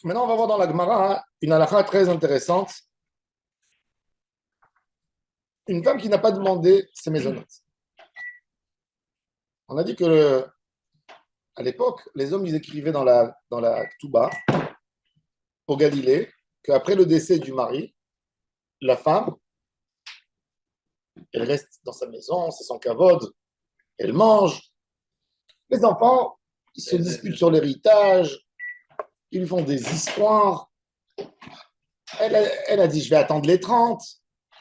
Maintenant, on va voir dans la Gemara une halakha très intéressante. Une femme qui n'a pas demandé ses maisonnettes. On a dit que à l'époque, les hommes ils écrivaient dans la Ktuba au Galilée qu'après le décès du mari, la femme, elle reste dans sa maison, c'est son kavod, elle mange. Les enfants, ils se disputent sur l'héritage, ils font des histoires. Elle a dit, je vais attendre les 30.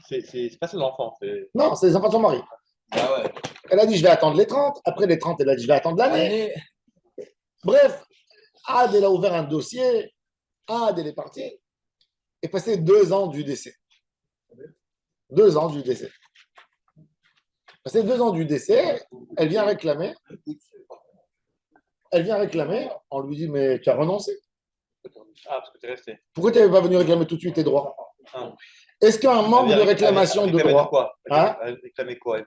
C'est pas ses enfants. Non, c'est les enfants de son mari. Ah ouais. Elle a dit, je vais attendre les 30. Après les 30, elle a dit, je vais attendre l'année. Bref, Ad, elle a ouvert un dossier. Ad, elle est partie. Et passé 2 ans du décès. 2 ans du décès. Passé 2 ans du décès, elle vient réclamer. Elle vient réclamer. On lui dit, mais tu as renoncé. Ah, parce que t'es resté. Pourquoi tu n'avais pas venu réclamer tout de suite tes droits? Ah. Est-ce qu'il y a un manque de réclamation de droits? Réclamer quoi?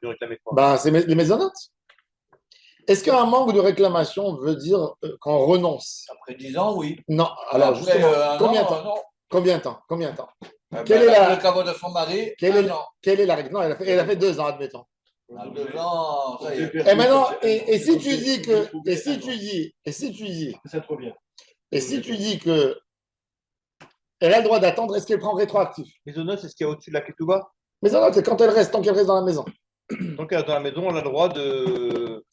Ben, c'est les maisonnettes. Est-ce qu'un manque de réclamation veut dire qu'on renonce? Après 10 ans, oui. Non. Alors, Après, justement, combien de temps? non. Combien de temps? Combien de temps? Quelle est le caveau de son mari? Quelle est la règle? Non, elle a fait 2 ans, admettons. À 2 ans, ça y est. Et maintenant, et si tu dis que, et si tu dis que elle a le droit d'attendre, est-ce qu'elle prend rétroactif? Maisonnette, c'est ce qu'il y a au-dessus de la Ketouba. Maisonnette, c'est quand elle reste, tant qu'elle reste dans la maison. Donc, dans la maison, on a le droit de.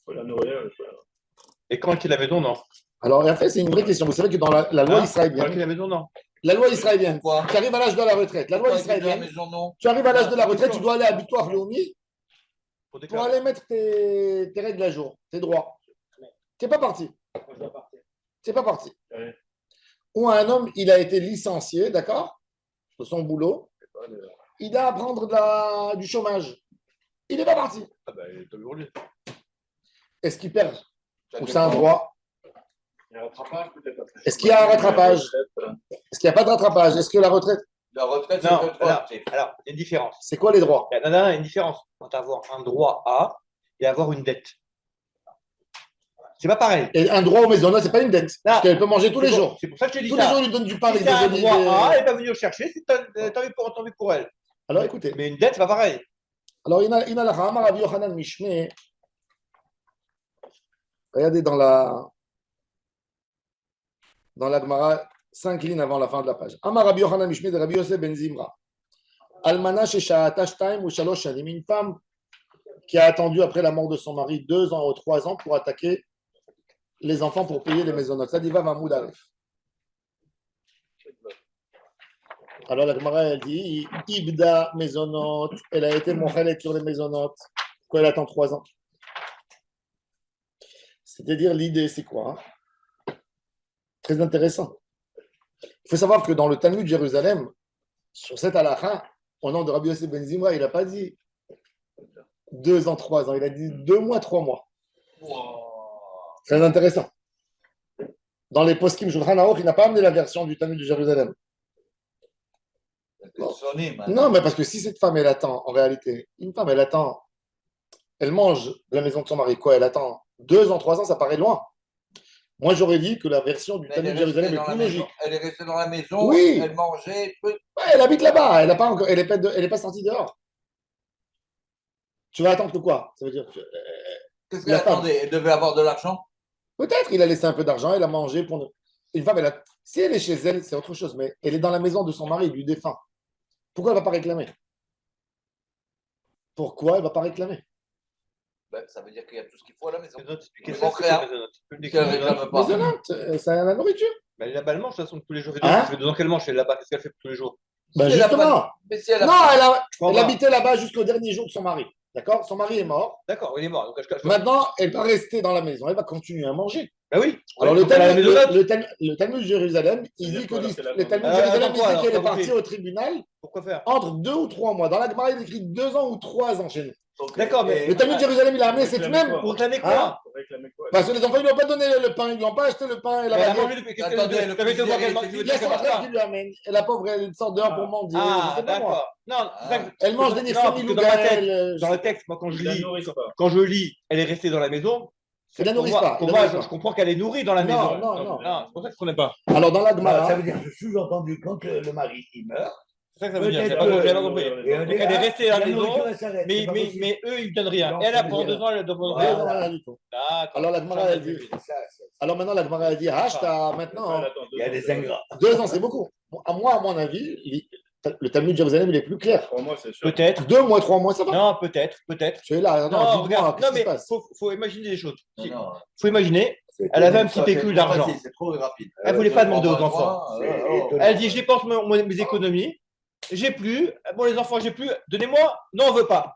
Et quand quitte la maison, non. Alors, en fait, c'est une vraie question. Vous savez que dans la loi Quand israélienne, quitte la maison, non. la loi israélienne, Quoi? tu arrives à l'âge de la retraite. La loi Pourquoi il dit israélienne, la maison, non? tu arrives à l'âge de la retraite, tu dois aller à Bitoire Leumi Pour pour déclarer. aller mettre tes règles à jour, tes droits. Tu n'es pas parti. Tu n'es pas parti. Ouais. Ou un homme, il a été licencié, d'accord, de son boulot. Il a à prendre du chômage. Il n'est pas parti. Ah bah, il est aujourd'hui. Est-ce qu'il perd? Ça Ou c'est un dépend. droit? Il y a un rattrapage peut-être après. Est-ce qu'il y a un rattrapage? Est-ce qu'il n'y a pas de rattrapage? Est-ce que la retraite? La retraite, c'est Non, rétroactif. alors, il y a une différence. C'est quoi les droits? Il y a une différence entre avoir un droit à et avoir une dette. C'est pas pareil. Et un droit aux maisonnettes, c'est pas une dette. Parce qu'elle peut manger tous les jours. C'est pour ça que je te dis Tous les ça. jours, il lui donne du pain Si avec c'est des un olives. droit à, elle n'est pas venue le chercher. Si t'as envie pour elle. Alors écoutez. Mais une dette, c'est pas pareil. Alors, il y a la Hamar Rabbi Yochanan Mishmé. Regardez dans la Gemara, 5 lignes avant la fin de la page. Amar Rabbi Yochanan Mishmé de Rabbi Yosef ben Zimra. Almana shesha'ata shtaim ou shalosh shanim. Une femme qui a attendu après la mort de son mari 2 ans ou 3 ans pour attaquer les enfants pour payer les maisonnotes. Ça dit va Mahmoud Aref. Alors la Gemara elle dit Ibda maisonnote. Elle a été mochelet sur les maisonnotes. Pourquoi elle attend 3 ans? C'est-à-dire l'idée c'est quoi? Très intéressant. Il faut savoir que dans le Talmud de Jérusalem, sur cette halakha, au nom de Rabbi Yosef ben Zimra, il n'a pas dit 2 ans, 3 ans, il a dit 2 mois, 3 mois. Très intéressant. Dans les poskim Shulchan Aruch, il n'a pas amené la version du Talmud de Jérusalem. Non, mais parce que si cette femme, elle attend, en réalité, une femme, elle attend, elle mange de la maison de son mari, quoi, elle attend 2 ans, 3 ans, ça paraît loin. Moi, j'aurais dit que la version du Talmud de Jérusalem est plus logique. Elle est restée dans la maison, Oui. elle mangeait, truc. Ouais, elle habite là-bas, elle n'est pas sortie dehors. Tu vas attendre que quoi? Ça veut dire que, Qu'est-ce qu'elle attendait? Elle devait avoir de l'argent? peut-être il a laissé un peu d'argent, elle a mangé pour. Une femme, si elle est chez elle, c'est autre chose, mais elle est dans la maison de son mari, du défunt. Pourquoi elle ne va pas réclamer? Pourquoi elle ne va pas réclamer? Ben, ça veut dire qu'il y a tout ce qu'il faut à la maison. Qu'est-ce Bon, que rien. c'est Qu'elle réclame pas. Maisonnante, c'est la nourriture. Mais là-bas, elle mange de toute façon tous les jours. Hein? Ça fait 2 ans qu'elle mange, elle est là-bas. Qu'est-ce qu'elle fait tous les jours? Ben Si elle a justement. Mais si elle a Non, elle habitait là-bas jusqu'au dernier jour de son mari. D'accord? Son mari est mort. D'accord, il est mort. Donc, Maintenant, elle va rester dans la maison. Elle va continuer à manger. bah oui. Alors, Donc, elle a la maisonnette. le Talmud de Jérusalem, il dit que le Talmud de Alors, Jérusalem, il attends, dit qu'elle est alors, partie au tribunal Pourquoi faire? entre 2 ou 3 mois. Dans la Gemara, il écrit 2 ans ou 3 ans chez nous. D'accord, mais Le Talmud de Jérusalem, il a amené cette même. pour réclamer Hein? quoi? Pour réclamer quoi? Parce que les enfants, ils ne lui ont pas donné le pain, ils ne lui ont pas acheté le pain et la Elle a baguette. mangé depuis qu'est-ce Attendez, qu'elle le t'avais été voir qu'elle plus Il y a son vieille, frère qui lui amène. Et la pauvre, elle sort dehors pour mendier. Ah, Je sais pas moi. d'accord. Non, c'est ça que- Elle mange des Non, nifsami parce que dans ma tête, lougael. dans le texte, moi, quand je Il la lis, nourrit pas. quand je lis, elle est restée dans la maison. Ils la nourrissent pas. Pour ils la moi, nourrissent je pas. comprends qu'elle est nourrie dans la Non, maison. non, non. C'est pour ça que je ne connais pas. Alors, dans la Ça Gemara, veut dire que sous-entendu, quand le mari il meurt, C'est ça que ça veut dire. peut-être J'ai pas compris. et on Donc dit, elle est restée à la maison, nourriture, elle s'arrête, c'est pas possible. mais eux, ils ne donnent rien. Non, Elle, ça pendant veut 2 dire- ans, elle donne Voilà. non, rien. rien du tout. D'accord. Alors, la Gemara, elle dit. Alors, maintenant, la Gemara, elle dit Hachta, maintenant, Il y a des ingrats. 2 ans, c'est beaucoup. Moi, à mon avis, le Talmud de Jérusalem, il est plus clair. Pour moi, c'est sûr. Peut-être. 2 mois, 3 mois, ça va. Non, peut-être. Tu es là, Non, dites-moi, regarde. qu'est-ce Non, qui se mais passe faut imaginer des choses. Non, Il non. faut imaginer, elle avait un petit Ça, c'est pécule trop d'argent. facile, c'est trop rapide. Elle voulait pas demander aux enfants. C'est- Elle dit, je dépense mes économies, j'ai plus. Bon, les enfants, j'ai plus. Donnez-moi. Non, on veut pas.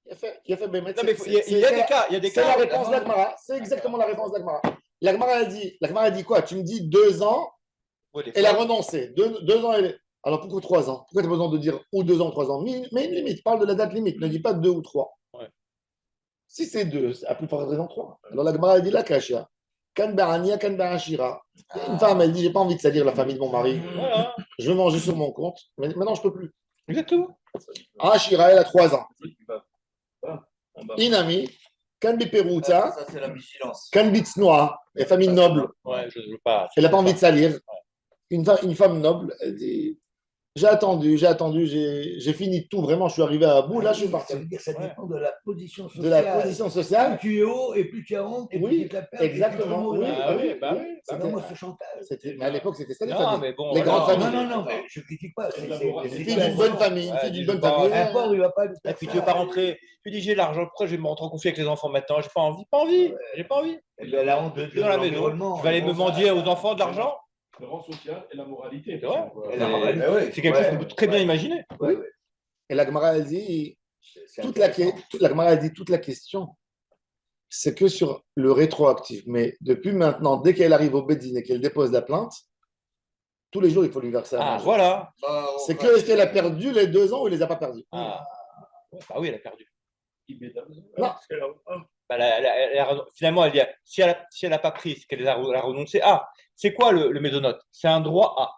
Il a fait mais Non, mais il y a des cas. Il y a des C'est la cas. réponse d'Agmara. C'est exactement la réponse d'Agmara. L'Agmara a dit quoi? Tu me dis 2 ans, Ouais, des elle a fois. renoncé. 2 ans, elle est. Alors pourquoi 3 ans? Pourquoi tu as besoin de dire ou 2 ans ou 3 ans? Mais une limite, parle de la date limite. Ne dis pas 2 ou 3. Ouais. Si c'est 2, c'est à plus forte raison 3. Alors l'Agmara a dit la kashia. Kan barania, kan barashira. Une femme, elle dit j'ai pas envie de salir la famille de mon mari. Voilà. Je veux manger sur mon compte. Mais maintenant, je peux plus. Exactement. Ashira, elle a 3 ans. En bas. Inami, kan biperuta, Ça, c'est la vigilance. kan bitsnoa, les familles nobles. Ouais, je veux pas. Elle n'a pas envie de salir. Une femme noble, elle dit j'ai attendu, j'ai fini tout, vraiment, je suis arrivé à bout, là je suis parti. Ça veut dire que ça dépend de la position De sociale. la position Plus sociale, tu es haut et plus tu as honte et Oui, plus tu te la perds. exactement, oui. Ah oui, bah oui. C'était- Non, moi, ce chantage. mais à l'époque c'était ça les Non, familles. mais bon. Les voilà. grandes Non, familles. non, mais je critique pas. C'est Une fille d'une bonne famille, une Ouais, fille dis, d'une je bonne parle. famille. Un pauvre, il va pas lui Et faire puis ça. tu veux pas rentrer. Tu dis j'ai l'argent, pourquoi je vais me rentrer en conflit avec les enfants maintenant? J'ai pas envie. Pas envie. J'ai pas envie. Eh ben, la honte Je suis dans la maison. l'environnement. Je vais aller me mendier aux enfants de l'argent. Le rang social et la moralité. C'est vrai. Et la moralité. Eh oui. C'est quelque chose qu'on peut très bien imaginer. Ouais, ouais. Et la Gemara a dit C'est toute la intéressant. Gemara a dit toute la question, c'est que sur le rétroactif. Mais depuis maintenant, dès qu'elle arrive au Bédine et qu'elle dépose la plainte, tous les jours il faut lui verser à Ah, manger. voilà. Bah, on C'est va- que est-ce qu'elle a perdu les 2 ans ou elle les a pas perdus? Ah. Ouais, bah oui, elle a perdu. Non. Bah, finalement, elle dit, si elle a pas pris, c'est qu'elle elle a renoncé. Ah, c'est quoi le mésonote? C'est un droit à.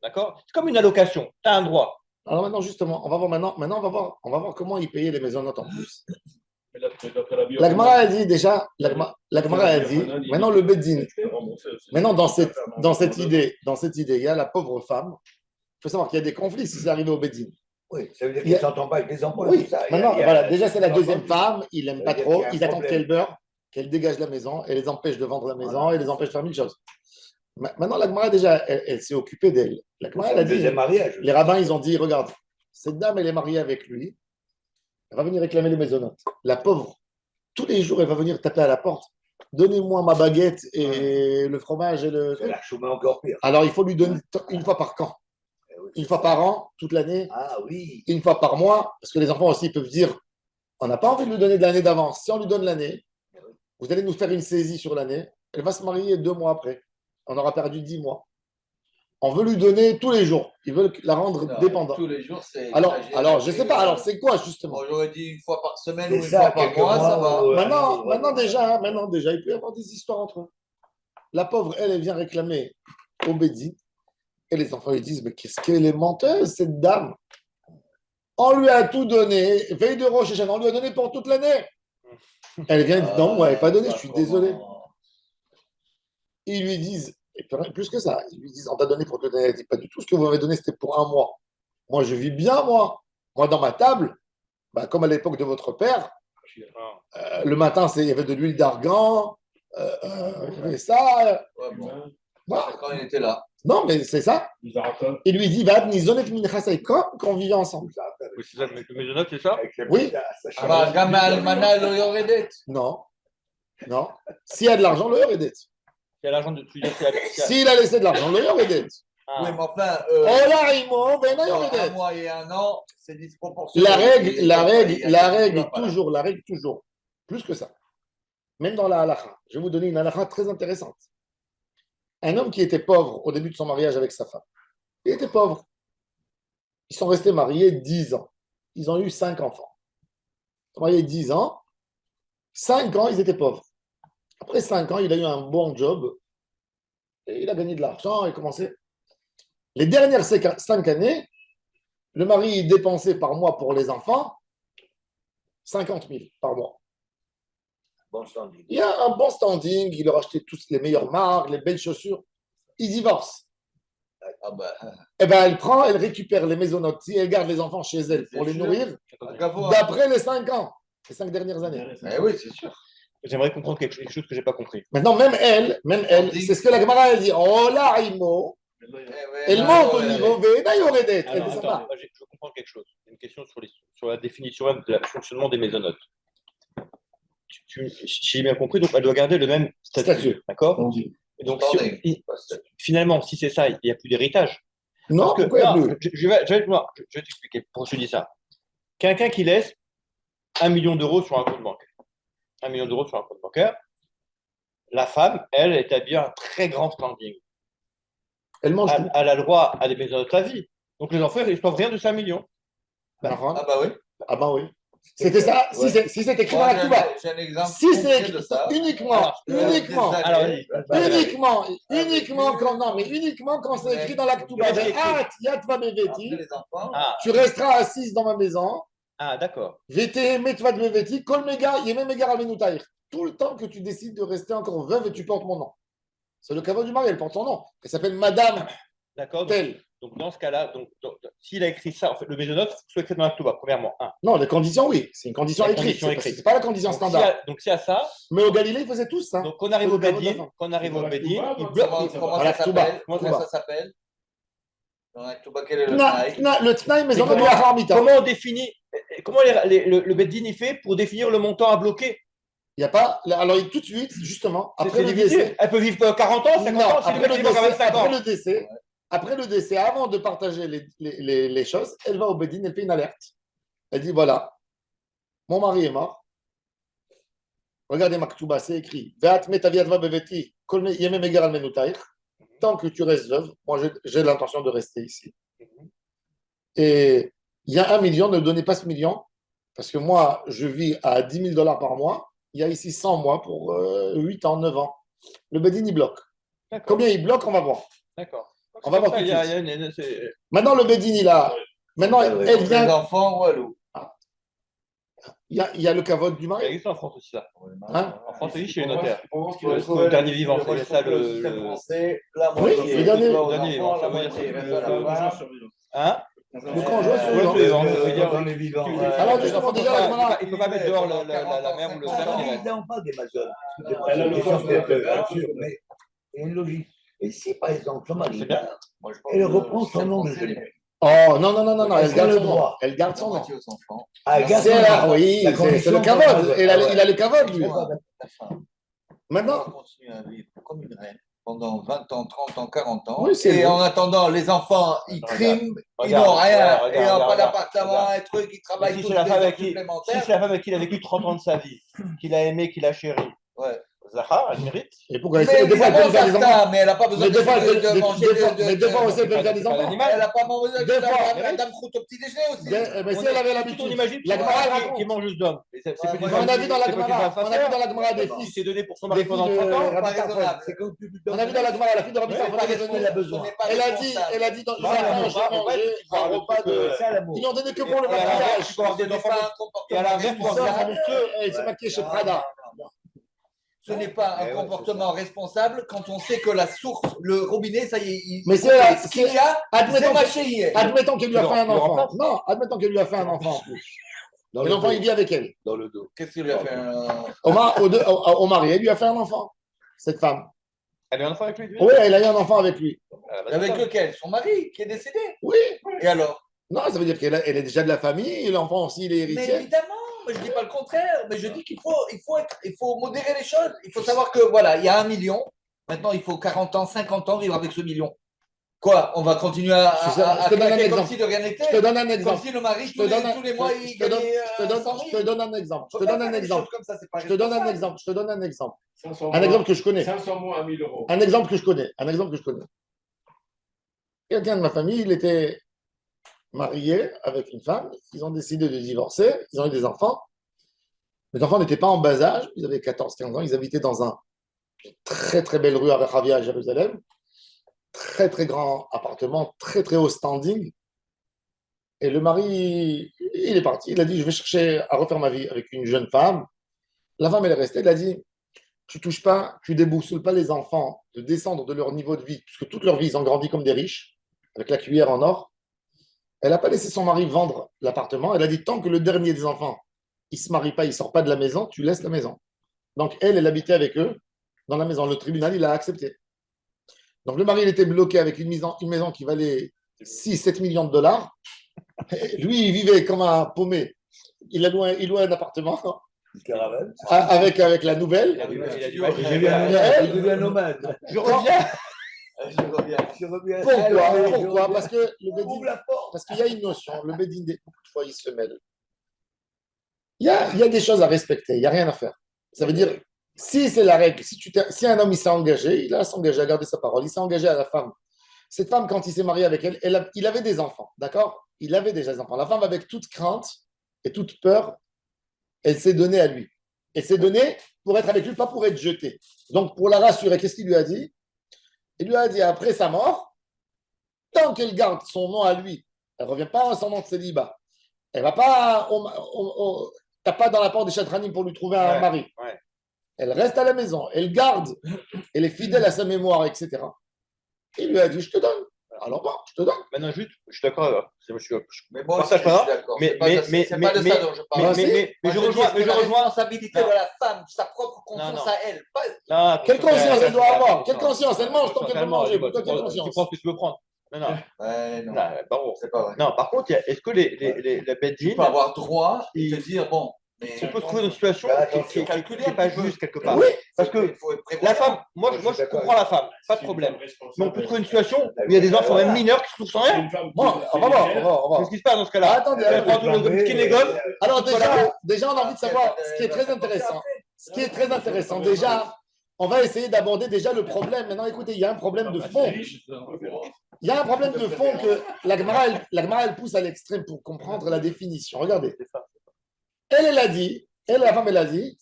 D'accord? C'est comme une allocation. Tu as un droit. Alors maintenant, justement, on va voir maintenant on va voir comment ils payaient les maisonnotes en plus. La Gemara a dit déjà, la Gemara a dit, maintenant le Bédine, maintenant dans cette idée, il y a la pauvre femme. Il faut savoir qu'il y a des conflits si c'est arrivé au Bédine. Oui, ça veut dire Il y a- qu'ils ne s'entendent pas avec les enfants. Oui, tout ça. maintenant, Il y a- voilà, déjà c'est la il y a- deuxième femme, ils l'aiment pas Ça veut dire trop, qu'il y a un ils attendent problème. qu'elle meure, qu'elle dégage la maison, et les empêche de vendre la maison, Voilà. et les empêche de faire mille choses. Maintenant, la Gemara déjà, elle s'est occupée d'elle. La Gemara, C'est elle a un dit, deuxième mariage. les rabbins, ils ont dit, regarde, cette dame, elle est mariée avec lui, elle va venir réclamer les maisonnotes. La pauvre, tous les jours, elle va venir taper à la porte. Donnez-moi ma baguette et le fromage et le. C'est la choumée encore pire. Alors, il faut lui donner une fois par camp, Eh oui, une c'est fois ça. par an, toute l'année, Ah oui. une fois par mois, parce que les enfants aussi peuvent dire on n'a pas envie de lui donner de l'année d'avance. Si on lui donne l'année, vous allez nous faire une saisie sur l'année, elle va se marier 2 mois après. On aura perdu 10 mois. On veut lui donner tous les jours. Ils veulent la rendre Non, dépendante. Tous les jours, c'est. Alors, je ne sais pas. Alors, c'est quoi justement? Bon, j'aurais dit une fois par semaine C'est ou une ça, fois par quelques mois, ça mois, va. ouais. Maintenant déjà, il peut y avoir des histoires entre eux. La pauvre, elle vient réclamer au Bédine. Et les enfants lui disent mais qu'est-ce qu'elle est menteuse, cette dame? On lui a tout donné. Veille de Rosh Hashanah, on lui a donné pour toute l'année. Elle vient et dit non, moi, elle n'a pas donné, je suis désolé. Ils lui disent, et plus que ça, ils lui disent on t'a donné pour toute l'année. Elle dit pas du tout, ce que vous m'avez donné, c'était pour 1 mois. Moi, je vis bien, moi. Moi, dans ma table, bah, comme à l'époque de votre père, le matin, il y avait de l'huile d'argan, il y avait ça. Ouais, bon. Voilà. Quand il était là. Non, mais c'est ça. Il lui dit, va, nizonet minchasai, comme quand on vivait ensemble. Oui, c'est ça, le mésonote, c'est ça? Avec les Oui. ça, ça change. Ah bah, Gamma Almana, le Yoredet. Non. Non. S'il y a de l'argent, le est dette. Il y a l'argent de. Tu dis, S'il a laissé de l'argent, le est dette. Oui, mais enfin, Oh là, Imo, ben non, sur est un dette. mois et 1 an, c'est disproportionné. La règle, Il va pas là. la règle toujours, plus que ça. Même dans la halakha. Je vais vous donner une halakha très intéressante. Un homme qui était pauvre au début de son mariage avec sa femme, il était pauvre. Ils sont restés mariés 10 ans. Ils ont eu 5 enfants. Ils sont mariés 10 ans. 5 ans, ils étaient pauvres. Après 5 ans, il a eu un bon job. Et il a gagné de l'argent et commencé. Les dernières 5 années, le mari dépensait par mois pour les enfants 50 000 par mois. Bon standing. Il y a un bon standing, il leur achetait tous les meilleures marques, les belles chaussures. Ils divorcent. Ah bah, Eh ben, elle récupère les maisonnotes. Si elle garde les enfants chez elle pour C'est les sûr. nourrir, Gavo, hein. d'après les 5 ans, les 5 dernières années. Eh oui, c'est sûr. J'aimerais comprendre quelque chose que je n'ai pas compris. Maintenant, même elle, c'est ce que la Gemara elle dit. Oh là, Imo, elle monte au niveau Veda Yoredet. Elle Alors, descend attends, pas. moi, je veux comprendre quelque chose. Une question sur la définition même de le fonctionnement des maisonnotes. Si j'ai bien compris, donc elle doit garder le même statut. Statut. D'accord? Et donc, finalement, si c'est ça, il n'y a plus d'héritage. Non, Parce que, pourquoi il y a non, plus je vais t'expliquer pourquoi je dis ça. Quelqu'un qui laisse 1 million d'euros sur un compte bancaire. 1 million d'euros sur un compte bancaire. La femme, elle, établit un très grand standing. Elle mange tout. Elle a le droit à des maisonnotes à vie. Donc les enfants, ils ne reçoivent rien de 5 millions. Nahon. Ah bah oui. Ah ben oui. C'était ça. Si Ouais. c'est écrit dans Moi, la Touba. j'ai un exemple Si c'est concret écrit de ça. uniquement Alors, vas-y. uniquement quand c'est écrit dans la Touba. Qu'est-ce qui est écrit Après Beveti, les enfants, Ah, tu resteras assise dans ma maison. d'accord. Vete metva de Beveti, kol mega, yemem egar amenutaïr. Tout le temps que tu décides de rester encore veuve et tu portes mon nom. C'est le caveau du mari, elle porte son nom. Elle s'appelle Madame D'accord. telle. Donc, dans ce cas-là, s'il a écrit ça, en fait, le maisonnote, il faut que ce soit écrit dans la Touba, premièrement. Un. Non, les conditions, oui. C'est une condition La écrite. condition C'est écrite. pas la condition Donc, standard. s'il y a ça, Mais au Galilée, ils faisaient tous ça. donc quand on arrive C'est au le caveau Bedin, d'enfant. quand on arrive au Dans la Bedin, Touba, il dans bloque. comment Voilà, ça Touba, s'appelle? Comment Touba. ça s'appelle? Dans la Touba, quel est le Tna- taille? le Tnaï, mais Mais on a bien Harmita. comment on définit, comment le Bedin il fait pour définir le montant à bloquer? Il n'y a pas. Alors, tout de suite, justement, après C'est le difficile. décès. Elle peut vivre 40 ans, 50 Non, ans, si le après le Bedin va décès, 25 ans. après le décès, avant de partager les choses, elle va au Bedin, elle fait une alerte. Elle dit voilà, mon mari est mort. Regardez Maktouba, c'est écrit. Tant que tu restes veuve, moi j'ai l'intention de rester ici. Et il y a 1 million, ne donnez pas ce million, parce que moi, je vis à 10 000 $ par mois. Il y a ici 100 mois pour 8 ans, 9 ans. Le Bedin, il bloque. D'accord. Combien il bloque, on va voir. D'accord. On va voir Ça, tout de il y a suite. c'est- Maintenant, le Bedin, il a. Maintenant, elle Les vient. enfants, Walou. Il y a le cavode du il mari. existe en France aussi, ça. Hein? En France, oui, chez les notaires. Le Le dernier vivant, c'est ça le système français, la Oui, moitié le dernier- va aux le dernier enfants, vivant, la ça veut dire moitié que reste le- à la femme. Hein? Le conjoint survivant. Dans les vivants. Alors, justement, déjà, la Gemara- Il ne peut pas mettre dehors la mère ou le Ah, père. non, qui reste. Évidemment pas des maçonnes. Elle a le droit de Bien sûr, mais il y a une logique. Et si, par exemple, son mari, C'est bien. Moi, je pense elle que reprend le son système nom de français, jeune. Oh, non, elle Est-ce garde qu'elle a son le nom. droit Elle garde la son nom. moitié aux enfants. Ah, elle garde son C'est nom. là, oui, La c'est condition le pour cavode. faire- Il a le cavode, lui. La femme. Maintenant, On continue à vivre comme une reine pendant 20 ans, 30 ans, 40 ans. Oui, c'est et vrai. en attendant, les enfants, ils Regarde, criment, ils regarde, n'ont rien. regarde, et n'ont pas regarde, d'appartement, regarde. un truc, ils Mais travaillent si tous c'est la les femme heures avec qui, supplémentaires. si c'est la femme avec qui il a vécu 30 ans de sa vie, qu'il a aimé, qu'il a chéri, Ouais. Zahar, elle mérite. et pourquoi Mais des fois, elle peut évidemment, faire des enfants. certains, mais elle n'a pas besoin Mais des fois, elle peut- de manger mais des fois aussi, elle peut c'est faire pas des enfants. l'animal. Elle n'a pas besoin Des fois, de Madame Croûte au petit déjeuner aussi. Mais si elle avait l'habitude. On imagine La Gemara qui raconte. mange juste d'homme. C'est Ouais, plus moi, des On a femmes vu dans la c'est pas Gemara, qu'il fasse on a vu dans la Gemara des Il fils. s'est donné pour son Des mari filles pendant de 30 ans. Rabbi Pas Tarfon. raisonnable. C'est comme tu lui On a vu dans la Gemara la fille de Rabbi Ouais, Tarfon, elle est venue. il a besoin. Elle a dit dans Bah, j'ai on mangé un repas de. C'est à l'amour. Ils n'ont donné que pour le Et à l'inverse, maquillage. tu peux avoir des Ce n'est enfants. pas un Et à comportement l'inverse, tu peux avoir des responsable. enfants. Elle se maquille chez Non, Prada. Ce n'est pas un ouais, comportement responsable quand on sait que la source, le robinet, ça y est, il Mais il c'est coupe. la- Ce qu'il y a, admettons c'est que- mâché hier. Admettons qu'elle lui a Tu fait un le enfant. remplaces. Non, admettons qu'elle lui a fait un enfant. Dans Et le l'enfant, dos. il vit avec elle. Dans le dos. Qu'est-ce qu'il lui a fait Au mari, elle lui a fait un enfant. Cette femme. Elle a un enfant avec lui. Oui, elle a eu un enfant avec lui. Avec lequel? Son mari, qui est décédé. Oui. Et alors? Non, ça veut dire qu'elle est déjà de la famille et l'enfant aussi, il est Mais héritier. évidemment, mais je ne dis pas le contraire, mais je dis qu'il faut modérer les choses. Il faut savoir que voilà, il y a 1 million. Maintenant, il faut 40 ans, 50 ans vivre avec ce million. Quoi? On va continuer à Je te donne un claquer comme exemple. si de rien Je te n'était? donne un Comme exemple. si le mari, Je te donne tous les mois, il je te donne- gagnait je te donne- 100 je 000. te donne un exemple. Je On te peut donne pas un faire des exemple. choses comme ça, c'est pas Je te donne un responsable. exemple. Je te donne un exemple. 500 Un exemple que je connais. 500 mois à 1000 euros. Un exemple que je connais. Un exemple que je connais. Quelqu'un de ma famille, il était marié avec une femme. Ils ont décidé de divorcer. Ils ont eu des enfants. Les enfants n'étaient pas en bas âge. Ils avaient 14-15 ans. Ils habitaient dans un très très belle rue à Rechavia à Jérusalem. Très très grand appartement, très très haut standing. Et le mari, il est parti. Il a dit, je vais chercher à refaire ma vie avec une jeune femme. La femme, elle est restée, elle a dit, tu touches pas, tu déboussoles pas les enfants de descendre de leur niveau de vie, puisque toute leur vie, ils ont grandi comme des riches, avec la cuillère en or. Elle n'a pas laissé son mari vendre l'appartement. Elle a dit, tant que le dernier des enfants, il se marie pas, il sort pas de la maison, tu laisses la maison. Donc, elle habitait avec eux dans la maison. Le tribunal, il a accepté. Donc, le mari, il était bloqué avec une maison qui valait 6-7 millions de dollars. Et lui, il vivait comme un paumé. Il louait un appartement Une caravane. avec la nouvelle. Il a du mal. Il devient nomade. Je reviens. Je reviens. Pourquoi? Parce que le Ouvre Bédine, la porte. parce qu'il y a une notion, le Bédine, beaucoup de fois, il se mêle. Il y a des choses à respecter, il n'y a rien à faire. Ça veut dire, si c'est la règle, si un homme il s'est engagé, il a s'engagé à garder sa parole, il s'est engagé à la femme. Cette femme, quand il s'est marié avec elle, il avait des enfants, d'accord? Il avait déjà des enfants. La femme, avec toute crainte et toute peur, elle s'est donnée à lui. Elle s'est donnée pour être avec lui, pas pour être jetée. Donc, pour la rassurer, qu'est-ce qu'il lui a dit? Il lui a dit, après sa mort, tant qu'elle garde son nom à lui, elle ne revient pas à son nom de célibat. Elle va pas, t'as pas dans la porte des chatranim pour lui trouver un mari. Ouais. Elle reste à la maison, elle garde, elle est fidèle à sa mémoire, etc. Il lui a dit, je te donne. Alors bon, je te donne. Maintenant, juste, je suis d'accord. Mais moi aussi, Partage je pas. suis d'accord. Mais- C'est pas de- mais- c'est pas de mais- ça dont je parle. mais Moi, je dis, rejoins. c'est la Non. responsabilité de la femme, sa propre conscience Non. à elle. Pas- Non, Quelle conscience elle doit avoir? Quelle Attention. conscience? Elle mange tant qu'elle peut Attention, manger. tu Toi, quelle tu conscience? prends ce que tu veux prendre. Non. Ouais, non, Non, bon. c'est pas vrai. Non, par contre, est-ce que les Tu Beddin, peux avoir droit et te dire, bon, mais on peut se trouver dans une situation qui n'est pas juste quelque part? Oui, Parce que il faut être prévoyant. la femme, moi je comprends la femme, pas de problème. Mais on peut trouver une situation où il y a des enfants, même mineurs, qui se trouvent sans rien. Bon, on va voir. Qu'est-ce qui se passe dans ce cas-là? Attendez, Elle prend tout le skin les gosses. Alors déjà, on a envie de savoir ce qui est très intéressant. Ce qui est très intéressant, déjà, on va essayer d'aborder déjà le problème. Maintenant, écoutez, il y a un problème de fond. Il y a un problème de fond que la Gemara, elle pousse à l'extrême pour comprendre la définition. Regardez. Elle a dit, la femme, elle a dit,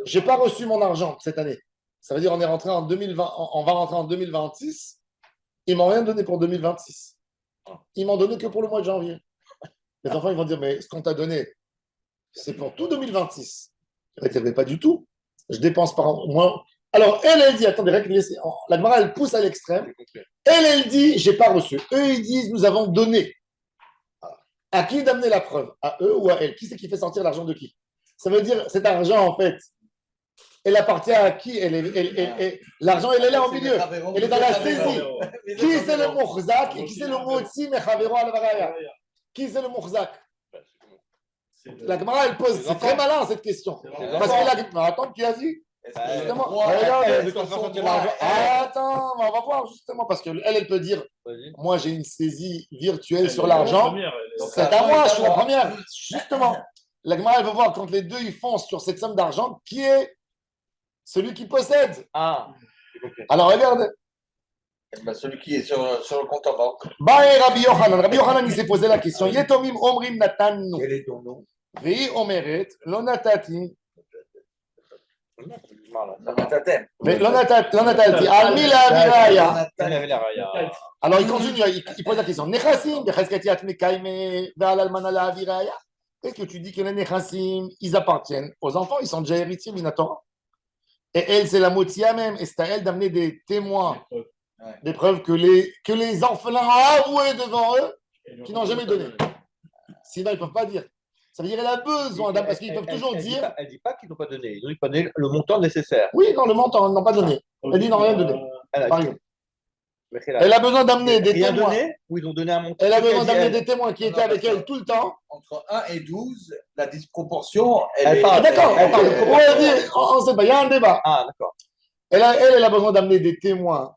j'ai pas reçu mon argent cette année. Ça veut dire on est rentré en 2020, on va rentrer en 2026. Ils m'ont rien donné pour 2026. Ils m'ont donné que pour le mois de janvier. Les enfants, ils vont dire, mais ce qu'on t'a donné, c'est pour tout 2026. Elle ne pas du tout. Je dépense par an. Moi. Alors, elle dit, attendez, la Gemara, elle pousse à l'extrême. Elle dit, j'ai pas reçu. Eux, ils disent, nous avons donné. À qui d'amener la preuve? À eux ou à elle? Qui c'est qui fait sortir l'argent de qui? Ça veut dire, cet argent, en fait, elle appartient à qui? L'argent, elle est là au milieu. Elle est dans la saisie. Qui c'est le Mourzak et qui c'est le Motzi Mechavero al-Varaya? Qui c'est le Mourzak? La Gemara, elle pose, c'est très malin cette question. Parce que attends, qui a dit? Justement, attends, on va voir justement, parce qu'elle, elle peut dire, moi j'ai une saisie virtuelle sur l'argent, c'est à moi, je suis la première. Justement, la Gemara, elle veut voir quand les deux ils foncent sur cette somme d'argent, qui est celui qui possède. Ah. Alors regarde. Celui qui est sur le compte en banque. Rabbi Yochanan, il s'est posé la question. Yetomim omrim natannu. Quel est ton nom? Vehi omeret lo natati. Lo natati. Al mi la viraya. Alors il continue, il pose la question. Nechassim becheskati atmekaime ve'al almana la viraya. Est-ce que tu dis que les nechassim, ils appartiennent aux enfants, ils sont déjà héritiers minatora? Et elle, c'est la motia même, et c'est à elle d'amener des témoins, des preuves que les orphelins ont avoué devant eux, qui n'ont jamais donné. Sinon, ils ne peuvent pas dire. Ça veut dire qu'elle a besoin d'un, parce qu'ils peuvent toujours dire. Elle ne dit pas qu'ils n'ont pas donné, ils n'ont pas donné le montant nécessaire. Oui, non, le montant, ils n'ont pas donné. Elle dit, ils n'ont rien donné. Par exemple. Elle a besoin d'amener des témoins. Ou ils ont donné un montant. Elle a besoin d'amener des témoins qui étaient avec elle tout le temps. Entre 1 et 12, la disproportion, Elle parle. D'accord, elle parle. On ne sait pas, il y a un débat. Ah, d'accord. Elle a besoin d'amener des témoins,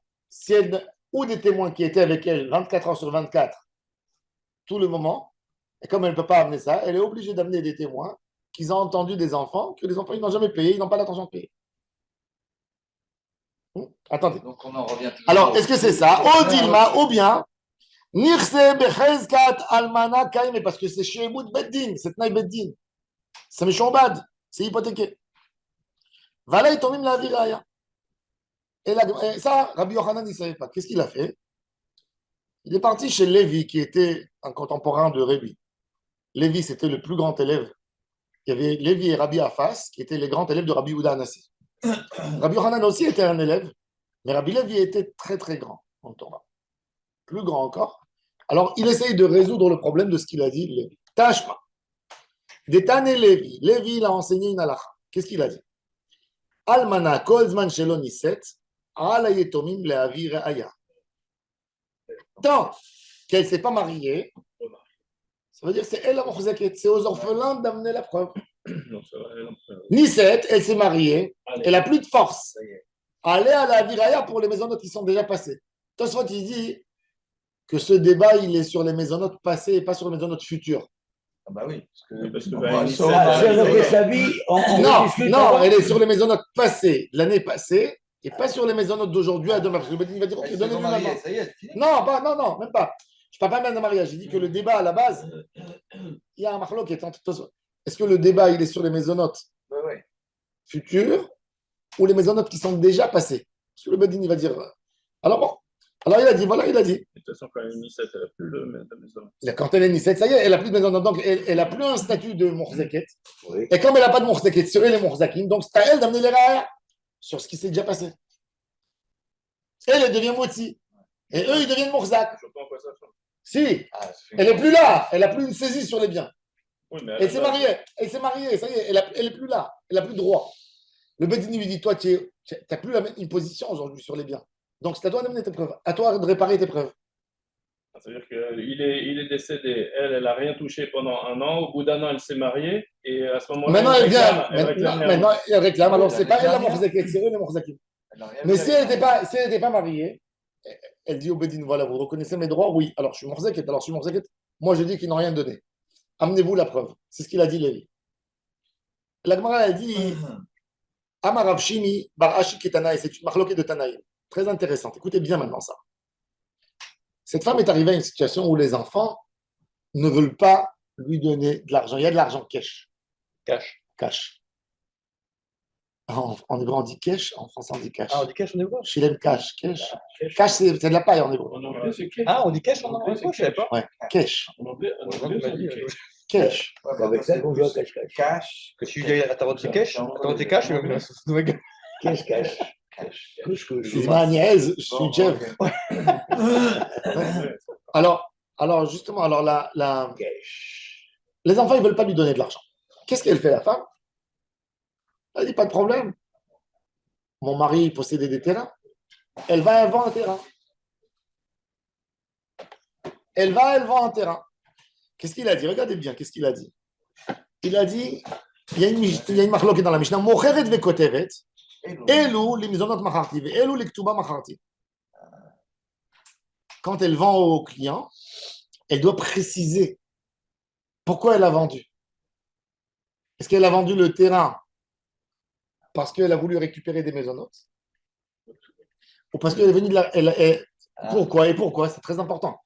ou des témoins qui étaient avec elle 24 heures sur 24, tout le moment. Et comme elle ne peut pas amener ça, elle est obligée d'amener des témoins qu'ils ont entendu des enfants, que les enfants ils n'ont jamais payé, ils n'ont pas l'intention de payer. Attendez. Donc on en revient toujours. Alors, est-ce que c'est ça? Odilma, ou bien, Nirse Bechezkat Almana Kaime, parce que c'est chez Moud Beddin, c'est Tnaï Beddin. C'est Meshobad, c'est hypothéqué. Voilà, ils tombent la viraya. Et ça, Rabbi Yochanan, il ne savait pas. Qu'est-ce qu'il a fait? Il est parti chez Lévi, qui était un contemporain de Rébi. Lévi, c'était le plus grand élève il y avait Lévi et Rabbi Afas, qui étaient les grands élèves de Rabbi Yehuda Hanassi. Rabbi Yochanan aussi était un élève, mais Rabbi Lévi était très très grand en Torah. Plus grand encore. Alors, il essaye de résoudre le problème de ce qu'il a dit, Lévi. Tashma. Détane Lévi. Lévi, il a enseigné une halakha. Qu'est-ce qu'il a dit? Almana kol zman shelo niset, ala yetomim le'avi re'aya. Tant qu'elle ne s'est pas mariée, ça veut dire que c'est elle la mochzeket, c'est aux orphelins d'amener la preuve. Niset, elle s'est mariée, elle n'a plus de force. Aller à la viraya pour les maisonnotes qui sont déjà passées. Tosfot, il dit que ce débat, il est sur les maisonnotes passées et pas sur les maisonnotes futures. Ah bah oui. Parce que Si elle aurait sa vie, Non, rediscute non, avant. elle est sur les maisonnotes passées, l'année passée, et pas sur les maisonnotes d'aujourd'hui à demain. Parce que le Bedin va dire, ok, Elle s'est donnez-lui remariée, maintenant. ça y est, c'est fini. Non, même pas. Je ne parle pas même de mariage. J'ai dit que le débat, à la base, il y a un marlot qui est entre. Est-ce que le débat, il est sur les maisonnotes Ouais, ouais. futures ou les maisonnotes qui sont déjà passées? Parce que le Bedin, il va dire. Alors bon. Alors il a dit, voilà, il a dit. De toute façon, quand elle est 17, elle n'a plus de maison. Quand elle est Nisset, ça y est, elle n'a plus de maisonnot. Donc elle n'a plus un statut de Mourzaket. Oui. Et comme elle n'a pas de Mourzaket, sur elle les Mourzakim, donc c'est à elle d'amener les rares sur ce qui s'est déjà passé. Elle devient Motzi. Et eux, ils deviennent Mourzak. Je ne vois pas en quoi ça change. Si, Ah, ça fait elle n'est plus là. Elle n'a plus une saisie sur les biens. Oui, mais Elle s'est mariée. Elle s'est mariée. Ça y est, elle n'est plus là. Elle n'a plus de droit. Le Bedini lui dit, toi, tu n'as plus une position aujourd'hui sur les biens. Donc, c'est à toi d'amener tes preuves. À toi de réparer tes preuves. Ça veut dire qu'il est décédé. Elle n'a rien touché pendant un an. Au bout d'un an, elle s'est mariée. Et à ce moment-là, Maintenant, elle vient. réclame Maintenant, elle réclame. Alors, Oui, c'est pas elle la dernière. Mourzaket, c'est eux les Mourzakim. Elle n'a rien Mais fait. si elle n'était pas mariée, elle dit au Bedin, voilà, vous reconnaissez mes droits? Oui. Alors, je suis Mourzaket. Alors, je suis Mourzaket. Moi, je dis qu'ils n'ont rien donné. Amenez-vous la preuve. C'est ce qu'il a dit, Lévi. La Gemara a dit Amarav Shimi bar Ashi Ketanaï, c'est une marloquée de Tanaï. Très intéressante. Écoutez bien maintenant ça. Cette femme est arrivée à une situation où les enfants ne veulent pas lui donner de l'argent. Il y a de l'argent cash. Cash. Cash. En hébreu, on dit cash. En français, on dit cash. Ah, on dit cash en hébreu? Shilem cash. Cash. Cash, c'est de la paille en hébreu. En anglais, c'est cash. Ah, on dit cash en hébreu? Je ne savais pas. Ouais, cash. En anglais, Ouais, on m'a dit dit, cash. Cash. Ouais, C'est avec ça qu'on joue à cache-cache. Cash. Que si j'ai Atarot c'est cash, Atarot c'est cash, Cache-cache. Cash. Couche-couche. C'est ma niaise, je suis Jeff. Alors, justement, Cache. les enfants, ils ne veulent pas lui donner de l'argent. Qu'est-ce qu'elle fait, la femme? Elle dit, pas de problème. Mon mari possédait des terrains. Elle va, elle vend un terrain. Elle vend un terrain. Qu'est-ce qu'il a dit? Regardez bien, qu'est-ce qu'il a dit? Il a dit, il y a une marloquée dans la Mishnah, Mocheret vekoteret, Elu les mizonot macharti, Elu les ktuba macharti. Quand elle vend au client, elle doit préciser pourquoi elle a vendu. Est-ce qu'elle a vendu le terrain parce qu'elle a voulu récupérer des maisonnotes? Ou parce qu'elle est venue de la. Pourquoi? C'est très important.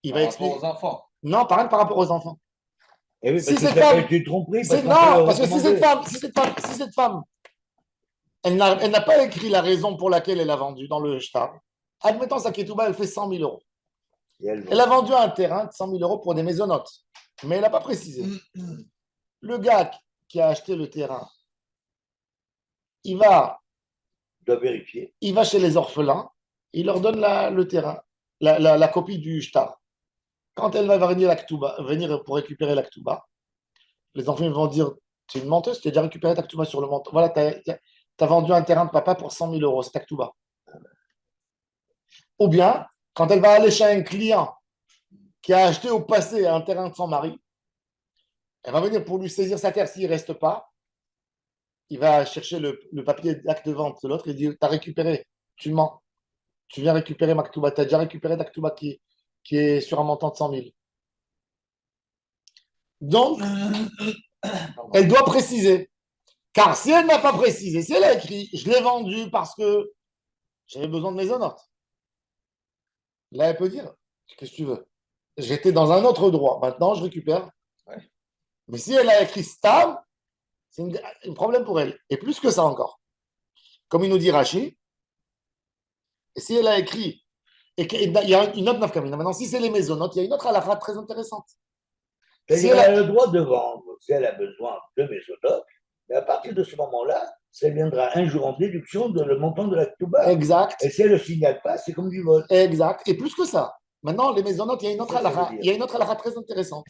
Il va Par expliquer. rapport aux enfants. Non, par rapport aux enfants. Et oui, Si parce que cette ça femme- peut être une tromperie. Non, parce que si cette femme, elle n'a pas écrit la raison pour laquelle elle a vendu dans le shtar, admettons sa ketouba, elle fait 100 000 euros. Elle a vendu un terrain de 100 000 euros pour des maisonnotes, mais elle n'a pas précisé. Le gars qui a acheté le terrain, il va vérifier. chez les orphelins, il leur donne le terrain, la copie du shtar. Quand elle va venir pour récupérer la ketouba, les enfants vont dire, tu es une menteuse, tu as déjà récupéré ta ketouba sur le menton. Voilà, tu as vendu un terrain de papa pour 100 000 euros, c'est ta ketouba. Ou bien, quand elle va aller chez un client qui a acheté au passé un terrain de son mari, elle va venir pour lui saisir sa terre s'il ne reste pas. Il va chercher le papier d'acte de vente de l'autre et dit, tu as récupéré, tu mens. Tu viens récupérer ma ketouba, tu as déjà récupéré ta ketouba qui est sur un montant de 100 000. Donc, elle doit préciser. Car si elle n'a pas précisé, si elle a écrit, je l'ai vendu parce que j'avais besoin de maisonnotes. Là, elle peut dire, qu'est-ce que tu veux? J'étais dans un autre droit. Maintenant, je récupère. Ouais. Mais si elle a écrit stable, c'est un problème pour elle. Et plus que ça encore. Comme il nous dit Rashi, et si elle a écrit, et qu'il y a une autre nafkamina. Maintenant, si c'est les maisonnotes, il y a une autre halakha très intéressante. C'est-à-dire Si qu'elle elle a le droit de vendre si elle a besoin de mésonotes, mais à partir de ce moment-là, ça viendra un jour en déduction de le montant de la Ktuba. Exact, Et si elle ne le signale pas, c'est comme du vol. exact. Et plus que ça. Maintenant, les maisonnotes, il y a une autre C'est ça que ça veut halakha. dire. Il y a une autre halakha très intéressante.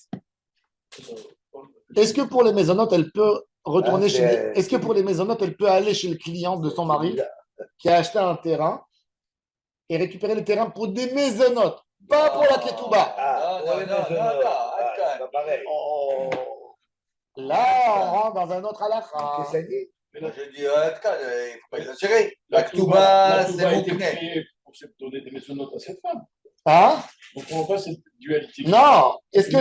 Est-ce que pour les maisonnotes, elle peut retourner Ah, chez Est-ce que pour les maisonnotes, elle peut aller chez le client de son mari qui a acheté un terrain et récupérer le terrain pour des maisonnotes, pas pour la ketouba. Ah, non, ouais, non, mésonotes. non, Ah, c'est pas pareil. Oh. Là, on rentre dans un autre halakha. Qu'est-ce que ça dit? Moi, je dis, Atkan, il ne faut pas exagérer. La La Ktuba Ktuba, a c'est été Moukne. créée pour se donner des mésonotes à cette femme. Hein? On ne comprend pas cette dualité. Non. Est-ce que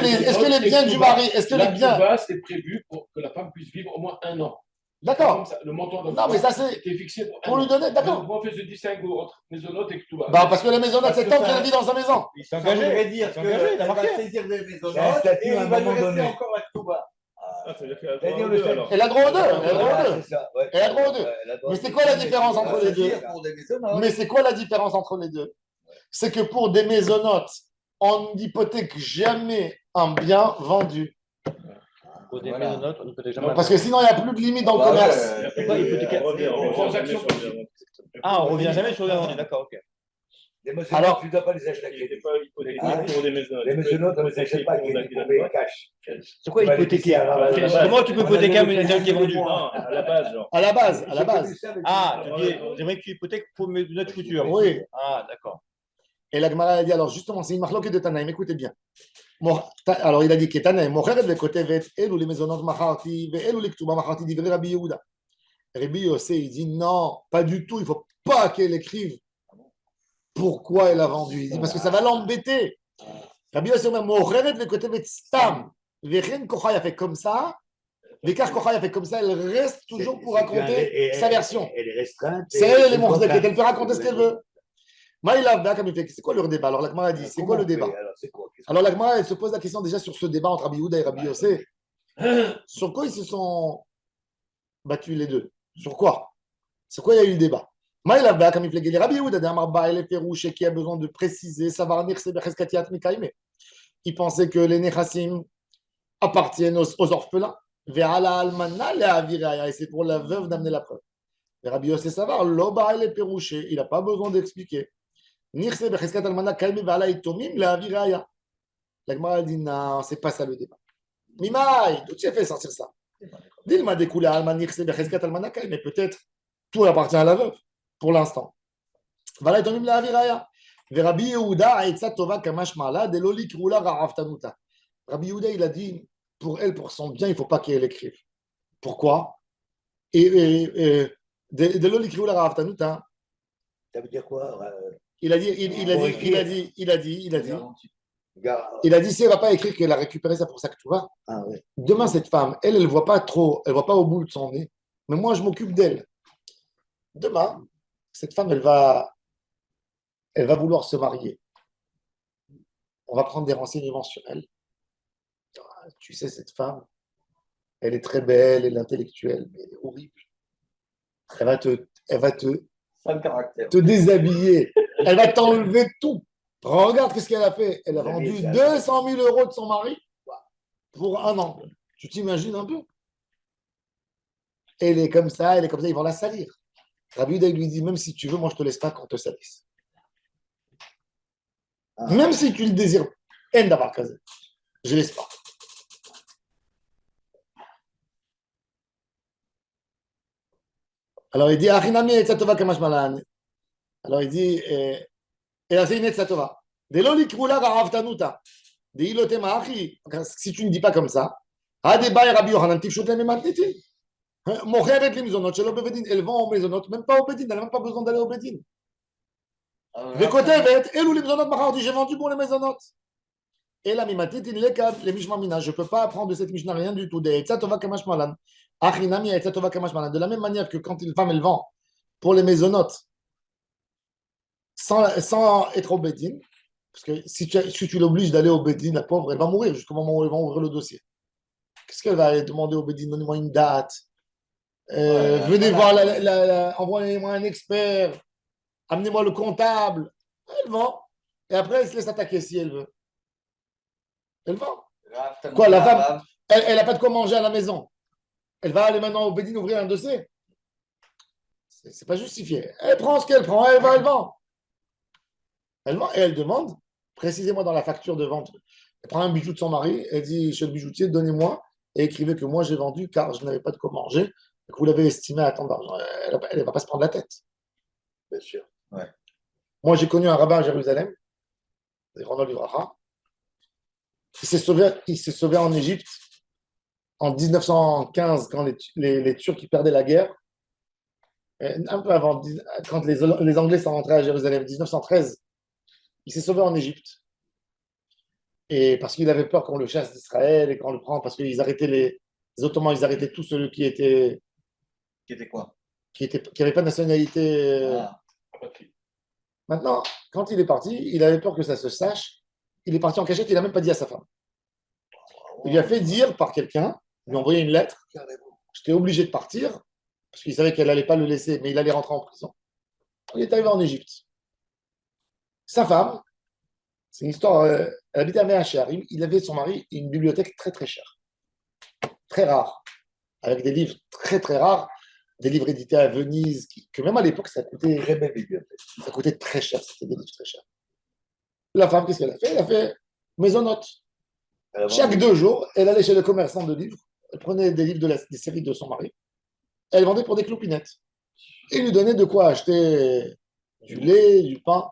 les biens du mari, est-ce que les La biens. Ktuba, c'est prévu pour que la femme puisse vivre au moins un an. D'accord. Le montant de Non, mais ça, c'est était fixé pour pour un lui an. donner. D'accord. Moi, on fait ce distinguo entre mésonotes et Ktuba. Bah, parce que les maisonnotes, Parce c'est que tant ça- qu'elle vit dans sa maison. Il s'est Ça engagé. voudrait dire Il s'est engagé, il qu'elle a va marqué. saisir des C'est un maisonnotes statut et à un il va lui moment rester donné. encore la Ktuba. Ah, ça veut dire qu'elle a C'est-à-dire droit aux le deux, seul- alors. Elle a droit aux deux. Elle a droit aux deux. C'est ça. Ouais. Elle a droit aux deux. Ouais, elle a droit Mais aux c'est deux. quoi la différence Mais entre c'est- les deux? C'est pour des maisonnotes. Mais c'est quoi la différence entre les deux? C'est que pour des maisonnotes, on n'hypothèque jamais un bien vendu. Pour des Voilà. maisonnotes, on ne peut jamais. Parce que sinon, il n'y a plus de limite dans le Ah, commerce. ouais. C'est quoi, hypothécaire? On revient Une transaction on revient jamais sur les vendus, d'accord, ok. Les mésonotes, Alors- tu ne dois pas les acheter à Il n'était crédit. pas hypothéqué Ah, pour des maisonnotes. Les mésonotes, on ne les achète pas à crédit pour payer cash. C'est quoi Tu vas les hypothéquer? laisser à la base. Comment tu peux On a hypothéquer un donné bien qui est vendu? des Non, à la base, genre. À la base, à la J'ai base. connu ça avec Ah, des- tu dis, j'aimerais que tu hypothèques pour notre futur. Oui. Ah, d'accord. Et la Gemara a dit, alors justement, c'est une marloquette de Tanaïm, écoutez bien. Alors il a dit que Tanaïm, Mocheret le côté vet, elou les maisonnotes macharti, ve elou les ktuba macharti, dit Rabbi Yehuda. Rabbi Yossé, il dit non, pas du tout, il ne faut pas qu'elle écrive pourquoi elle a vendu. Il dit parce que ça va l'embêter. Rabbi Yossé, Mocheret le côté vet stam, vechen kocha a fait comme ça, Vekar kocha a fait comme ça, elle reste toujours pour C'est raconter sa version. Elle est restreinte. C'est elle, elle est elle peut raconter ce qu'elle veut. Maïlav, comme il fait, c'est quoi leur débat? Alors la Gemara a dit, c'est quoi le débat? Alors, c'est quoi? Alors la Gemara, elle se pose la question déjà sur ce débat entre Rabbi Yehuda et Rabbi Yossé. Sur quoi ils se sont battus les deux? Sur quoi? Sur quoi il y a eu le débat? Maïlav, comme il fait, Rabbi Yehuda, elle est férouche qui a besoin de préciser, savoir dire c'est Becheskatiat Mikaime. Il pensait que les Nechassim appartiennent aux orphelins. Ve'ala almana le'aviraya, et c'est pour la veuve d'amener la preuve. Et Rabbi Yossé Savar, l'oba elle est pérouché, il n'a pas besoin d'expliquer. Nirse becheskat almana kaime ve'ala itomim le'aviraya. La Gemara dit non, c'est pas ça le débat. Mimaï, d'où tu as fait sortir ça? Dilma découle alman nirse becheskat almana kaime, mais peut-être tout appartient à la veuve pour l'instant. Ve'ala itomim le'aviraya. Rabbi Yehuda aitza tova kamash mala de lo likrula ra'aftanuta. Rabbi Yehuda il a dit pour elle, pour son bien, il ne faut pas qu'elle écrive. Pourquoi? De l'olikrou la raftanuta. Ça veut dire quoi? Il a dit, si elle ne va pas écrire qu'elle a récupéré ça pour ça que tu vas. Ah, ouais. Demain, cette femme, elle ne voit pas trop, elle ne voit pas au bout de son nez. Mais moi, je m'occupe d'elle. Demain, cette femme, elle va vouloir se marier. On va prendre des renseignements sur elle. Tu sais, cette femme, elle est très belle, elle est intellectuelle, mais elle est horrible. Elle va Sans caractère. te déshabiller. Elle va t'enlever tout. Regarde ce qu'elle a fait. Elle a Vous avez vendu ça. 200 000 euros de son mari pour un an. Tu t'imagines un peu? Elle est comme ça, ils vont la salir. Rabbi Yehuda lui dit, même si tu veux, moi je ne te laisse pas qu'on te salisse. Ah. Même si tu le désires, je ne laisse pas. Alors il dit, Achinami etzatova kamash malan. Alors il dit, et c'est une etzatova. De lo likrula ra'avtanuta. De ilote ma'achi. Si tu ne dis pas comme ça, Adebay Rabbi Yochanan tifshut le mematnitin. Mocheret les mizonot shelo bevedin. Elles vont au mizonot, même pas au bedin. Elle n'a même pas besoin d'aller au bedin. Vekotevet, elou les mizonot machar. J'ai vendu pour les mizonot. Et la mimatitin lekad le mishmamina. Je ne peux pas apprendre de cette mishna rien du tout. De etzatova kamash malan. De la même manière que quand une femme elle vend pour les maisonnotes sans être au bedin, parce que si tu l'obliges d'aller au bedin, la pauvre, elle va mourir jusqu'au moment où elle va ouvrir le dossier. Qu'est-ce qu'elle va demander au bedin? Donnez-moi une date. Venez voir, envoyez-moi un expert. Amenez-moi le comptable. Elle vend. Et après, elle se laisse attaquer si elle veut. Elle vend. Quoi, la femme, elle n'a pas de quoi manger à la maison. Elle va aller maintenant au Bédine ouvrir un dossier. C'est pas justifié. Elle prend ce qu'elle prend, elle va, elle vend. Elle vend et elle demande, précisément dans la facture de vente, elle prend un bijou de son mari, elle dit chez le bijoutier, donnez-moi, et écrivez que moi j'ai vendu car je n'avais pas de quoi manger, et que vous l'avez estimé à tant d'argent. Elle ne va pas se prendre la tête. Bien sûr. Moi j'ai connu un rabbin à Jérusalem, Ronald Livracha. Il s'est sauvé en Égypte en 1915 quand les Turcs perdaient la guerre. Un peu avant, quand les Anglais sont rentrés à Jérusalem, 1913, il s'est sauvé en Égypte. Et parce qu'il avait peur qu'on le chasse d'Israël et qu'on le prend, parce qu'ils arrêtaient les Ottomans, ils arrêtaient tous ceux qui étaient. Qui était quoi? Qui n'avaient pas de nationalité. Ah. Maintenant, quand il est parti, il avait peur que ça se sache. Il est parti en cachette, il n'a même pas dit à sa femme. Il lui a fait dire par quelqu'un, il lui a envoyé une lettre. J'étais obligé de partir, parce qu'il savait qu'elle n'allait pas le laisser, mais il allait rentrer en prison. Il est arrivé en Égypte. Sa femme, c'est une histoire, elle habitait à Méachar. Il avait, son mari, une bibliothèque très très chère, très rare, avec des livres très très rares, des livres édités à Venise, que même à l'époque, ça coûtait Très belle bibliothèque. Ça coûtait très cher, c'était des livres très chers. La femme, qu'est-ce qu'elle a fait? Elle a fait maisonnote. Chaque 2 jours, elle allait chez le commerçant de livres, elle prenait des livres des séries de son mari, elle vendait pour des clopinettes. Et il lui donnait de quoi acheter du lait, du pain.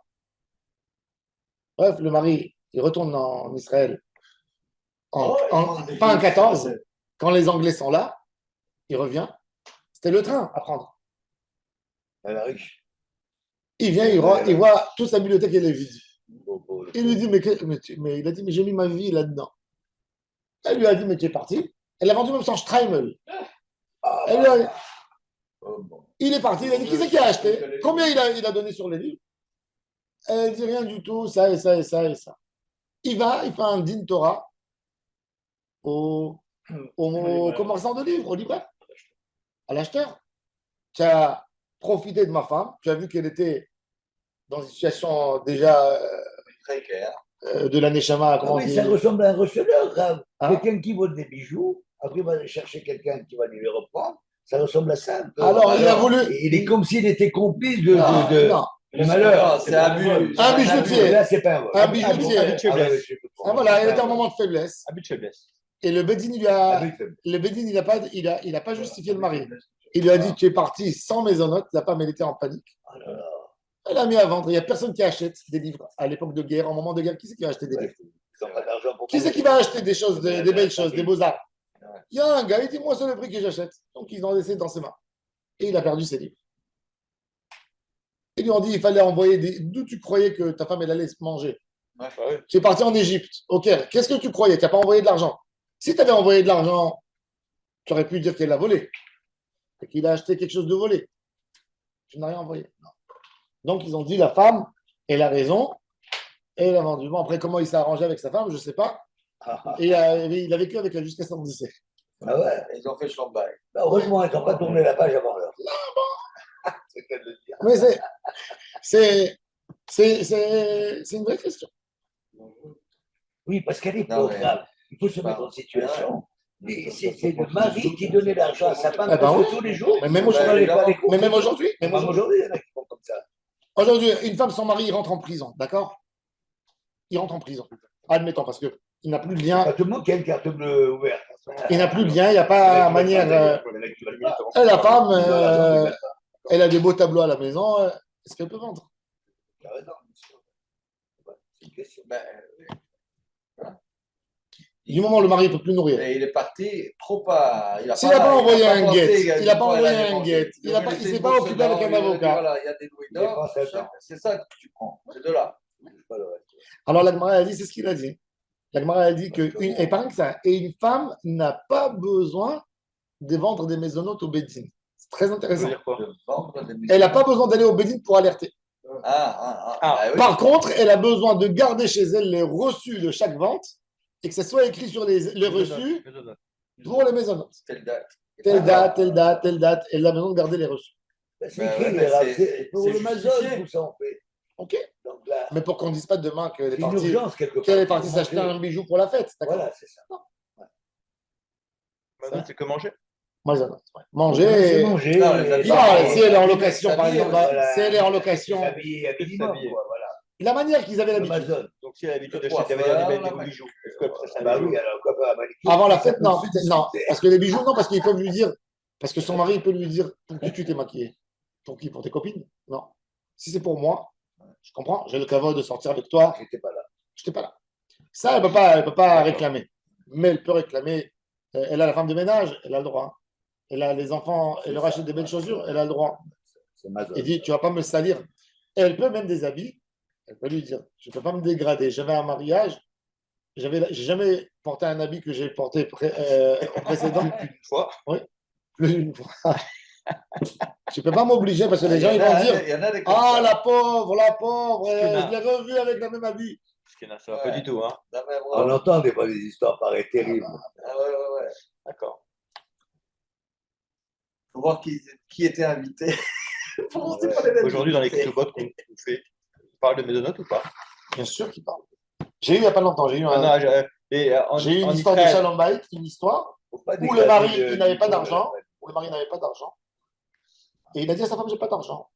Bref, le mari, il retourne en Israël pas en 14, quand les Anglais sont là, il revient. C'était le train à prendre. Elle est riche. Il vient, il voit toute sa bibliothèque, elle est vide. Il lui dit, mais il a dit, mais j'ai mis ma vie là-dedans. Elle lui a dit, mais tu es parti. Elle a vendu même son Streimel. Il est parti, il a dit, qui c'est qui a acheté? Combien il a donné sur les livres? Elle dit rien du tout, ça et ça et ça et ça. Il fait un din Torah au commerçant de livres, au libraire, à l'acheteur. Tu as profité de ma femme, tu as vu qu'elle était dans une situation déjà précaire. De la Neshama. Oui, ça ressemble à un receveur grave. Hein? Quelqu'un qui vole des bijoux, après il va aller chercher quelqu'un qui va lui les reprendre. Ça ressemble à ça. Alors, il a voulu. Il est comme s'il était complice de malheur. C'est abus. Un bijoutier. Là, c'est pas un vol. Un bijoutier. Ah, voilà, il était en moment de faiblesse. Abus de faiblesse. Et le Bedin, il a pas justifié le mari. Il lui a dit, tu es parti sans maisonnote. La femme, elle était en panique. Elle a mis à vendre. Il n'y a personne qui achète des livres à l'époque de guerre, en moment de guerre. Qui c'est qui va acheter des livres? Qui c'est qui va acheter des choses, des belles choses, des beaux-arts? Il y a un gars, il dit, moi, c'est le prix que j'achète. Donc, ils ont laissé dans ses mains. Et il a perdu ses livres. Ils lui ont dit, il fallait envoyer des. D'où tu croyais que ta femme, elle allait se manger? Tu es parti en Égypte. Ok, qu'est-ce que tu croyais? Tu n'as pas envoyé de l'argent. Si tu avais envoyé de l'argent, tu aurais pu dire qu'elle l'a volé. Et qu'il a acheté quelque chose de volé. Tu n'as rien envoyé. Non. Donc, ils ont dit, la femme, elle a raison. Et elle a vendu. Bon, après, comment il s'est arrangé avec sa femme, je ne sais pas. Et il a vécu avec elle jusqu'à son décès. Ah ouais. Ils ont fait Schlambaï. Heureusement, ils n'ont pas tourné la page avant l'heure. C'est qu'elle le dire. Mais c'est une vraie question. Oui, parce qu'elle est pauvre. Il faut se mettre en situation. Mais c'est le mari qui donnait l'argent à sa femme tous les jours. Mais même aujourd'hui. Même aujourd'hui, il y en a qui font comme ça. Aujourd'hui, une femme, son mari, il rentre en prison, d'accord? Il rentre en prison. Admettons, parce qu'il n'a plus de lien. Tout le monde qui a une carte bleue ouverte. Il n'a plus de lien, il n'y a pas manière. La femme, elle a des beaux tableaux à la maison. Est-ce qu'elle peut vendre? C'est une question. Du moment où le mari ne peut plus nourrir. Et il est parti trop pas. S'il n'a pas envoyé un guet, il n'a pas envoyé un guet, il ne s'est pas occupé avec un avocat. Voilà, il y a des louis d'or. C'est ça que tu prends. C'est de là. Alors la Gemara a dit, c'est ce qu'il a dit. La Gemara a dit et pas que ça, et une femme n'a pas besoin de vendre des maisonnotes au Bédine. C'est très intéressant. Elle n'a pas besoin d'aller au Bédine pour alerter. Oui. Par contre, elle a besoin de garder chez elle les reçus de chaque vente et que ce soit écrit sur les reçus pour les maisonnotes. Telle date. Telle date, telle date, telle date. Elle a besoin de garder les reçus. C'est écrit, pour le mazol, tout ça on fait. Ok. Donc là, Mais pour qu'on ne dise pas demain qu'elle est c'est une partie, urgence quelque part. qu'elle est partie s'acheter un bijou pour la fête. D'accord. Voilà, c'est ça. Maintenant, c'est que manger. Moi, j'adore. Ouais. C'est Manger. manger. Non, les Non, habits, si elle est en location, par s'habiller, exemple, voilà. si elle est en location, S'habiller à minimum, S'habiller. quoi, voilà. la manière qu'ils avaient l'habitude. Amazon. Donc, si elle a l'habitude Le d'acheter coiffeur, des la beaux bijoux, est-ce que ça, c'est un Bah bijou? oui, alors quoi, pas un manicure. Avant la Ça fête, peut non. se discuter. Non, parce que les bijoux, non, parce qu'ils peuvent lui dire, parce que son mari peut lui dire, pour qui tu t'es maquillée? Pour qui? Pour tes copines? Non. Si c'est pour moi, je comprends, j'ai le caveau de sortir avec toi, J'étais pas là. je n'étais pas là. Ça, elle ne peut pas réclamer. Mais elle peut réclamer. Elle a la femme de ménage, elle a le droit. Elle a les enfants, elle leur achète des belles chaussures, elle a le droit. C'est Amazon. Elle dit, tu ne vas pas me salir. Et elle peut même des habits, elle peut lui dire, je ne peux pas me dégrader. J'avais un mariage, j'ai jamais porté un habit que j'ai porté précédent. Une fois. Plus d'une fois. Je ne peux pas m'obliger parce que les gens ils vont dire, il y en a des comme ah ça. la pauvre, Parce que je l'ai revue avec le même habit. Ça va pas du tout, hein. Non, mais On voilà. entend des fois des histoires pareilles terribles. Ah ouais. D'accord. Faut voir qui était invité. Pour Ouais. pas les mêmes Aujourd'hui, dans les invités. bottes qu'on fait, tu parles de Maisonnote ou pas? Bien sûr qu'il parle. J'ai eu il n'y a pas longtemps, j'ai eu, Ah non, j'ai eu une en histoire de Israël, Shalom Bayit, une histoire Faut pas où le dégrader mari le il n'avait pas niveau de d'argent, la fête. où le mari n'avait pas d'argent. Et il a dit à sa femme, j'ai pas d'argent.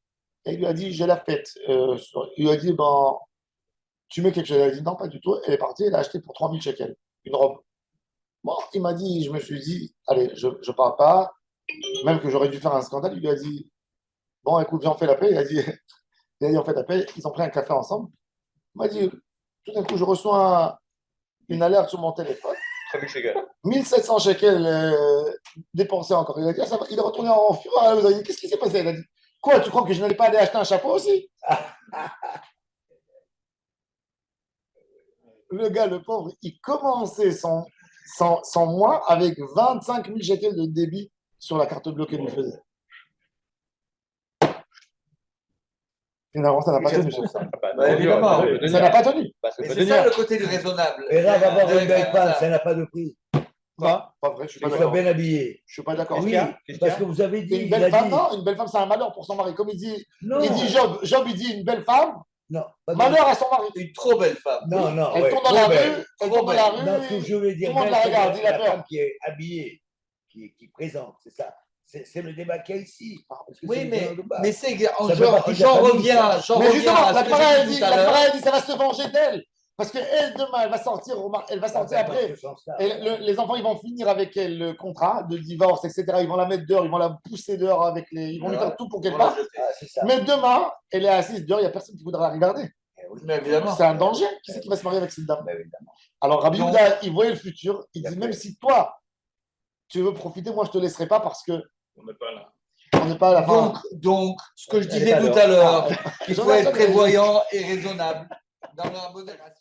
Et il lui a dit, j'ai la fête. Il lui a dit, ben, tu mets quelque chose. Elle a dit, non, pas du tout. Elle est partie, elle a acheté pour 3000 shekels, une robe. Bon, il m'a dit, je me suis dit, allez, je ne parle pas, même que j'aurais dû faire un scandale. Il lui a dit, bon, écoute, viens, on fait la paix. Il a dit, on fait la paix. Ils ont pris un café ensemble. Il m'a dit, tout d'un coup, je reçois une alerte sur mon téléphone. 3000 shekels. 1700 shekels dépensés encore. Il a dit, ah, ça va. Il est retourné en fureur. Il a dit, qu'est-ce qui s'est passé? Il a dit, quoi, tu crois que je n'allais pas aller acheter un chapeau aussi? Le gars, le pauvre, il commençait son mois avec 25 000 shekels de débit sur la carte bleue qu'il lui faisait. Finalement, ça n'a pas tenu. Évidemment. Ça n'a pas tenu. Bah, ça Mais peut c'est tenir. ça le côté du raisonnable. Et là, avoir Ouais, une belle ouais, femme, ça. ça n'a pas de prix. Pas vrai, je suis pas Il soit d'accord. bien habillé. Je suis pas d'accord. Qu'est-ce Oui, qu'il y a Qu'est-ce parce qu'il que y a vous avez dit. Une il belle a femme, dit- non, une belle femme, c'est un malheur pour son mari. Comme Non, il dit Job, il dit une belle femme, non, pas de- malheur à son mari. Une trop belle femme. Non, non, Elle ouais, tourne dans la trop belle. rue, elle tourne dans la rue. Non, ce que je veux dire, tout le monde belle, la c'est regarde, il a la peur. femme qui est habillée, qui présente, c'est ça. C'est le débat qu'il y a ici. Parce que c'est Oui, le mais, débat de base. mais c'est, Ça fait j'en partie de la famille, reviens, ça. Mais justement, à la ce que Gemara, j'ai elle dit dit, tout à l'heure. ça va se venger d'elle. Parce qu'elle, demain, elle va sortir, elle va sortir Ça va pas après. dans ce sens-là. Et les enfants, ils vont finir avec elle le contrat de divorce, etc. Ils vont la mettre dehors, ils vont la pousser dehors avec ils vont lui faire tout pour qu'elle parte. Ah, c'est ça. Mais demain, elle est assise dehors, il n'y a personne qui voudra la regarder. Eh oui. Mais évidemment. C'est un danger. Qui c'est qui va se marier avec cette dame? Mais évidemment. Alors, Rabbi Donc- Yehuda, il voyait le futur. Il dit, D'accord. même si toi, tu veux profiter, moi, je ne te laisserai pas parce que On n'est pas là. on n'est pas à la fin. Donc, ce que je Elle est disais pas tout là. à l'heure, Ah, il faut Jonathan, être prévoyant et raisonnable dans la modération.